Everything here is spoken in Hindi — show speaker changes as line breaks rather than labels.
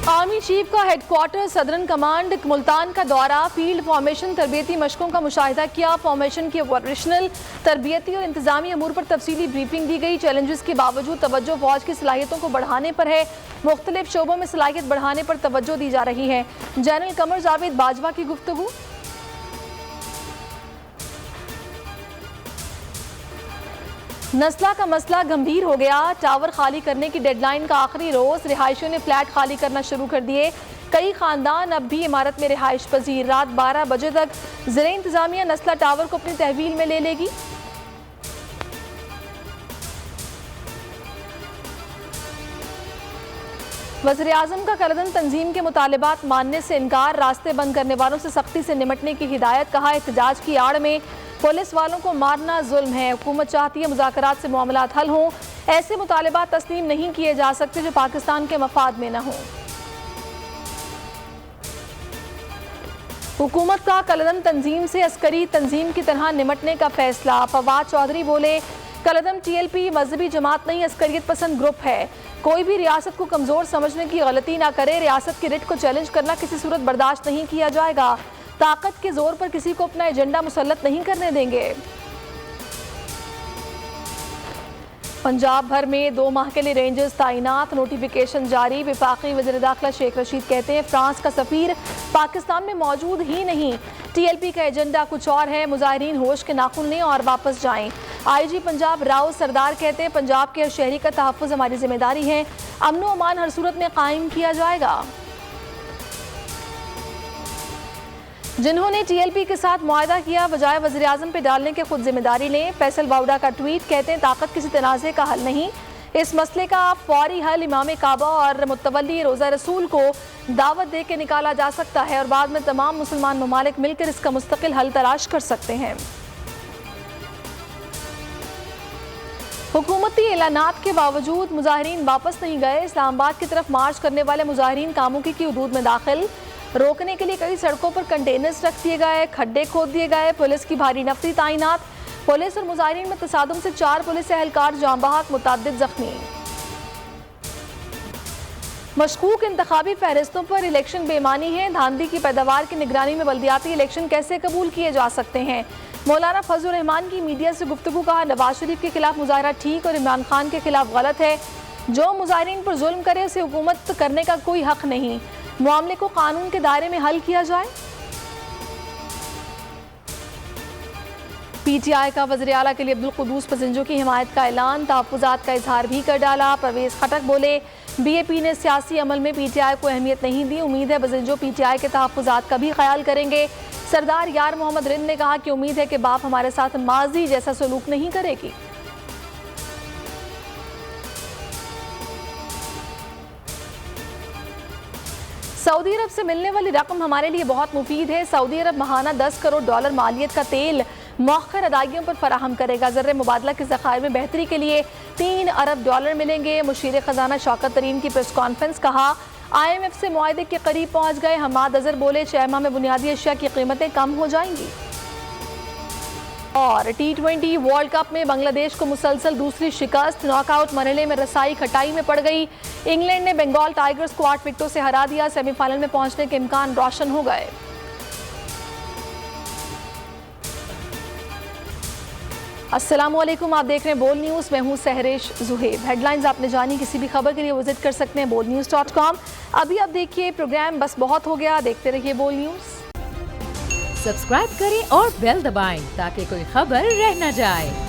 आर्मी चीफ का हेडक्वार्टर सदरन कमांड मुल्तान का दौरा, फील्ड फॉर्मेशन तरबियती मशकों का मुशाहिदा किया। फॉर्मेशन की ऑपरेशनल तरबियती और इंतजामी अमूर पर तफसीली ब्रीफिंग दी गई। चैलेंजेस के बावजूद तवज्जो फौज की सलाहियतों को बढ़ाने पर है। मुख्तलिफ शोबों में सलाहियत बढ़ाने पर तवज्जो दी जा रही है। जनरल कमर जावेद बाजवा की गुफ्तगू। नस्ला का मसला गंभीर हो गया, टावर खाली करने की डेडलाइन का आखिरी रोज, रिहायशियों ने फ्लैट खाली करना शुरू कर दिए। कई खानदान अब भी इमारत में रिहाइश पजीर। रात 12 बजे तक ज़िले इंतजामिया नस्ला टावर को अपनी तहवील में ले लेगी। वज़ीर आज़म का कलदन तंजीम के मुतालिबात मानने से इनकार, रास्ते बंद करने वालों से सख्ती से निमटने की हिदायत। कहा, एहतजाज की आड़ में पुलिस वालों को मारना जुल्म है। हुकूमत चाहती है मुज़ाकरात से मामलात हल हों। ऐसे मुतालिबात तस्लीम नहीं किए जा सकते जो पाकिस्तान के मफाद में न हों। हुकूमत का कलदम तंजीम से अस्करी तंजीम की तरह निमटने का फैसला। फवाद चौधरी बोले, कलदम TLP मजहबी जमात नहीं, अस्करियत पसंद ग्रुप है। कोई भी रियासत को कमज़ोर समझने की गलती ना करे। रियासत की रिट को चैलेंज करना किसी सूरत बर्दाश्त नहीं किया जाएगा। ताकत के जोर पर किसी को अपना एजेंडा मुसल्लत नहीं करने देंगे। पंजाब भर में 2 माह के लिए रेंजर्स तैनात, नोटिफिकेशन जारी। वफाकी वज़ीर दाखिला शेख रशीद कहते हैं, फ्रांस का सफीर पाकिस्तान में मौजूद ही नहीं। TLP का एजेंडा कुछ और है। मुजाहिरीन होश के नाखून लें और वापस जाएं। IG पंजाब राव सरदार कहते हैं, पंजाब के हर शहरी का तहफ़्फ़ुज़ हमारी जिम्मेदारी है। अमन व अमान हर सूरत में कायम किया जाएगा। जिन्होंने TLP के साथ मुआहदा किया, बजाय वज़ीर आज़म पे डालने के खुद जिम्मेदारी लें। फैसल बाउडा का ट्वीट, कहते हैं, ताकत किसी तनाज़े का हल नहीं। इस मसले का फौरी हल इमाम काबा और मुतवल्ली रोज़ा रसूल को दावत दे के निकाला जा सकता है और बाद में तमाम मुसलमान ममालिक मिलकर इसका मुस्तकिल हल तलाश कर सकते हैं। हुकूमती एलानात के बावजूद मुजाहिरीन वापस नहीं गए। इस्लामाबाद की तरफ मार्च करने वाले मुजाहिरीन कामुकी की हदूद में दाखिल। रोकने के लिए कई सड़कों पर कंटेनर्स रख दिए गए, खड्डे खोद दिए गए। पुलिस की भारी नफरी तैनात। पुलिस और मुजाहिरीन में तसादुम से 4 पुलिस एहलकार जाँ बहक, मुतअद्दिद जख्मी। मशकूक इंतखाबी फहरिस्तों पर इलेक्शन बेईमानी है। धांधली की पैदावार की निगरानी में बल्दियाती इलेक्शन कैसे कबूल किए जा सकते हैं। मौलाना फजलुर रहमान की मीडिया से गुफ्तगू। कहा, नवाज शरीफ के खिलाफ मुजाहरा ठीक और इमरान खान के खिलाफ गलत है। जो मुजाहिरीन पर जुल्म करे उसे हुकूमत करने का कोई हक नहीं। मामले को कानून के दायरे में हल किया जाए। PTI का वज़ीर आला के लिए अब्दुल कुद्दूस पसिंजो की हिमायत का ऐलान, तहफ़्फ़ुज़ात का इजहार भी कर डाला। परवेज़ खटक बोले, BAP ने सियासी अमल में PTI को अहमियत नहीं दी। उम्मीद है पसिंजो PTI के तहफ़्फ़ुज़ात का भी ख्याल करेंगे। सरदार यार मोहम्मद रिंद ने कहा कि उम्मीद है कि बाप हमारे साथ माजी जैसा सलूक नहीं करेगी। सऊदी अरब से मिलने वाली रकम हमारे लिए बहुत मुफीद है। सऊदी अरब माहाना $10 करोड़ मालियत का तेल मौखर अदायगियों पर फराहम करेगा। ज़र्रे मुबादला के ज़खायर में बेहतरी के लिए $3 अरब मिलेंगे। मुशीर ख़जाना शौकत तरीन की प्रेस कॉन्फ्रेंस। कहा, IMF से मुआहदे के करीब पहुँच गए। हमाद अजहर बोले, 6 माह में बुनियादी अशिया की कीमतें कम हो जाएंगी। और T20 वर्ल्ड कप में बांग्लादेश को मुसलसल दूसरी शिकस्त। नॉकआउट मरहले में रसाई खटाई में पड़ गई। इंग्लैंड ने बंगाल टाइगर्स को 8 विकेटों से हरा दिया। सेमीफाइनल में पहुंचने के इम्कान रोशन हो गए। अस्सलामुअलैकुम, आप देख रहे हैं बोल न्यूज़। मैं हूं सहरेश जुहेब। हेडलाइंस आपने जानी। किसी भी खबर के लिए विजिट कर सकते हैं bolnews.com। अभी आप देखिए प्रोग्राम बस बहुत हो गया। देखते रहिए बोल न्यूज़।
सब्सक्राइब करें और बेल दबाएं ताकि कोई खबर रह न जाए।